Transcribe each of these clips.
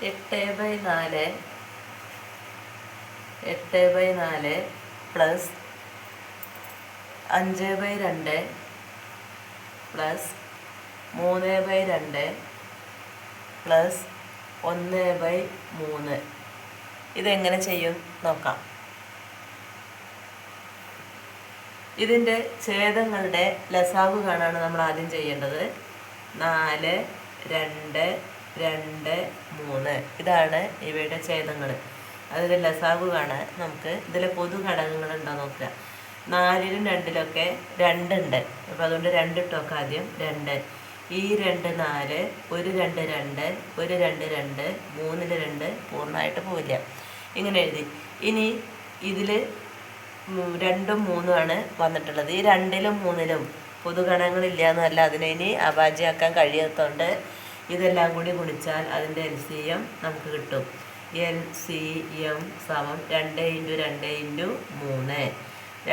8/4 plus 5/2 plus 3/2 plus 1/3. ഇതെങ്ങനെ ചെയ്യും നോക്കാം. ഇതിൻ്റെ ഛേദങ്ങളുടെ ലസാഗു കാണാനാണ് നമ്മൾ ആദ്യം ചെയ്യേണ്ടത്. 4, 2, 2, 3 ഇതാണ് ഇവയുടെ ഛേദങ്ങൾ. അതിൻ്റെ ലസാഗു കാണാൻ നമുക്ക് ഇതിലെ പൊതു ഘടകങ്ങളുണ്ടോ നോക്കുക. 4ലും 2ലൊക്കെ 2 ഉണ്ട്. അപ്പോൾ അതുകൊണ്ട് 2 ഇട്ടൊക്കെ ആദ്യം 2. ഈ 2 4, ഒരു 2 2, ഒരു 2 2, 3ൽ 2 പൂർണ്ണമായിട്ട് പോവില്ല. ഇങ്ങനെ എഴുതി. ഇനി ഇതിൽ 2ഉം 3ഉമാണ് വന്നിട്ടുള്ളത്. ഈ 2ലും 3ലും പൊതുഗണങ്ങളില്ല എന്നല്ല, അതിനെ ഇനി അഭാജ്യമാക്കാൻ കഴിയാത്തതുകൊണ്ട് ഇതെല്ലാം കൂടി ഗുണിച്ചാൽ അതിൻ്റെ LCM നമുക്ക് കിട്ടും. LCM സമം 2 × 2 × 3, 2 ×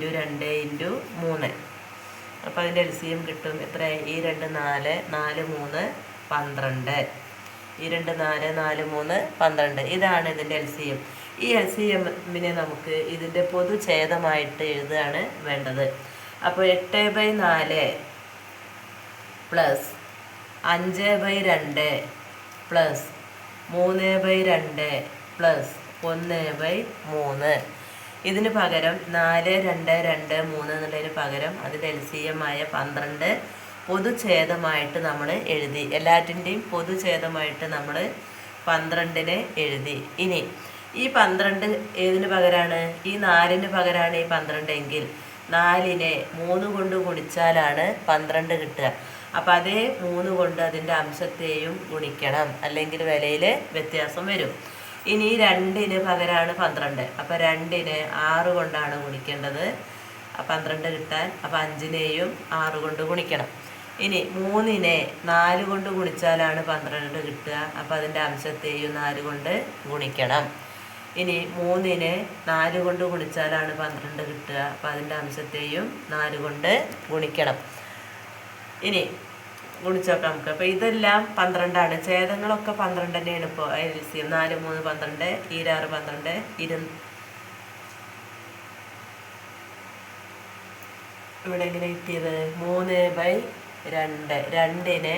2 × 3. അപ്പോൾ അതിൻ്റെ LCM കിട്ടും എത്ര? ഈ 2 4, 4 3 12. ഈ 2 4, 4 3 12. ഇതാണ് ഇതിൻ്റെ LCM. ഈ LCMനെ നമുക്ക് ഇതിൻ്റെ പൊതുഛേദമായിട്ട് എഴുതുകയാണ് വേണ്ടത്. അപ്പോൾ 8/4 പ്ലസ് 5/2 പ്ലസ് 3/2 പ്ലസ് 1/3. ഇതിന് പകരം 4 2 2 3 എന്നുള്ളതിന് പകരം അതിൻ്റെ LCM ആയ 12 പൊതുഛേദമായിട്ട് നമ്മൾ എഴുതി. എല്ലാറ്റിൻ്റെയും പൊതുഛേദമായിട്ട് നമ്മൾ 12നെ എഴുതി. ഇനി ഈ 12 ഏതിന് പകരമാണ്? ഈ 4ന് പകരമാണ് ഈ 12 എങ്കിൽ 4നെ 3 കൊണ്ട് ഗുണിച്ചാലാണ് 12 കിട്ടുക. അപ്പം അതേ 3 കൊണ്ട് അതിൻ്റെ അംശത്തെയും ഗുണിക്കണം, അല്ലെങ്കിൽ വിലയിൽ വ്യത്യാസം വരും. ഇനി 2ന് പകരമാണ് 12. അപ്പം 2നെ 6 കൊണ്ടാണ് ഗുണിക്കേണ്ടത് 12 കിട്ടാൻ. അപ്പം 5നെയും 6 കൊണ്ട് ഗുണിക്കണം. ഇനി 3നെ 4 കൊണ്ട് ഗുണിച്ചാലാണ് 12 കിട്ടുക. അപ്പം അതിൻ്റെ അംശത്തെയും 4 കൊണ്ട് ഗുണിക്കണം. ഇനി 3നെ 4 കൊണ്ട് ഗുണിച്ചാലാണ് 12 കിട്ടുക. അപ്പം അതിൻ്റെ അംശത്തെയും 4 കൊണ്ട് ഗുണിക്കണം. ഇനി ഗുണിച്ച് നോക്കാം നമുക്ക്. അപ്പോൾ ഇതെല്ലാം 12ആണ്. ഛേദങ്ങളൊക്കെ 12 തന്നെയാണ്. ഇപ്പോൾ LCM 4 3 12, 6 12, ഇവിടെ എങ്ങനെ കിട്ടിയത്? 3/2. 2നെ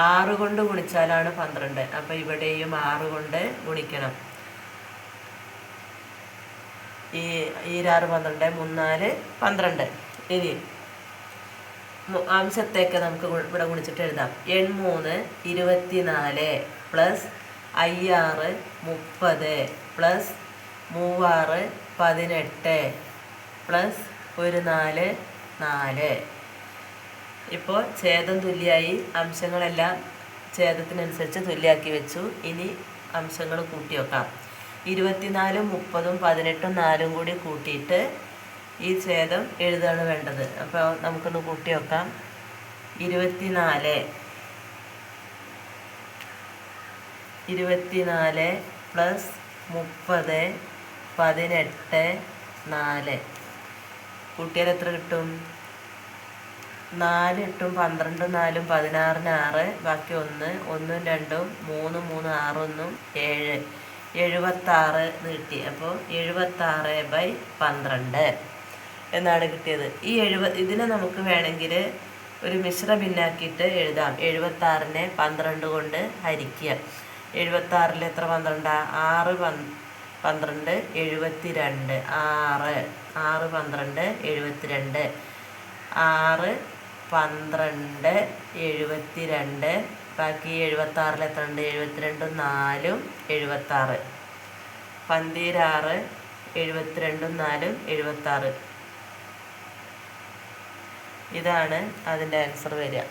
6 കൊണ്ട് ഗുണിച്ചാലാണ് 12. അപ്പോൾ ഇവിടെയും 6 കൊണ്ട് ഗുണിക്കണം. ഈ 6 12, 3 4 12. ഇനി അംശത്തേക്ക് നമുക്ക് ഇവിടെ ഗുണിച്ചിട്ട് എഴുതാം. 3 24 പ്ലസ് 6 30 പ്ലസ് 3 18 പ്ലസ് 4 4. ഇപ്പോൾ ഛേദം തുല്യമായി. അംശങ്ങളെല്ലാം ഛേദത്തിനനുസരിച്ച് തുല്യമാക്കി വെച്ചു. ഇനി അംശങ്ങൾ കൂട്ടി വെക്കാം. 24 30 18 4 കൂടി കൂട്ടിയിട്ട് ഈ ഛേദം എഴുതാണ് വേണ്ടത്. അപ്പോൾ നമുക്കൊന്ന് കൂട്ടി വെക്കാം. 24 പ്ലസ് 30 18 4 കൂട്ടിയാൽ എത്ര കിട്ടും? 4 8 12 4 16 6, ബാക്കി 1 1 2 3 3 6 1 7 76 കിട്ടി. അപ്പോൾ 76/12 എന്നാണ് കിട്ടിയത്. ഈ ഇതിനെ നമുക്ക് വേണമെങ്കിൽ ഒരു മിശ്ര ഭിന്നാക്കിയിട്ട് എഴുതാം. 76നെ 12 കൊണ്ട് ഹരിക്കുക. 76ൽ എത്ര 12? 6 12 72. 6 12 72. 6 12 72. ബാക്കി 76ൽ എത്ര ഉണ്ട്? 72 4 76. 16 72 4 76. ഇതാണ് അതിൻ്റെ ആൻസർ വരിക.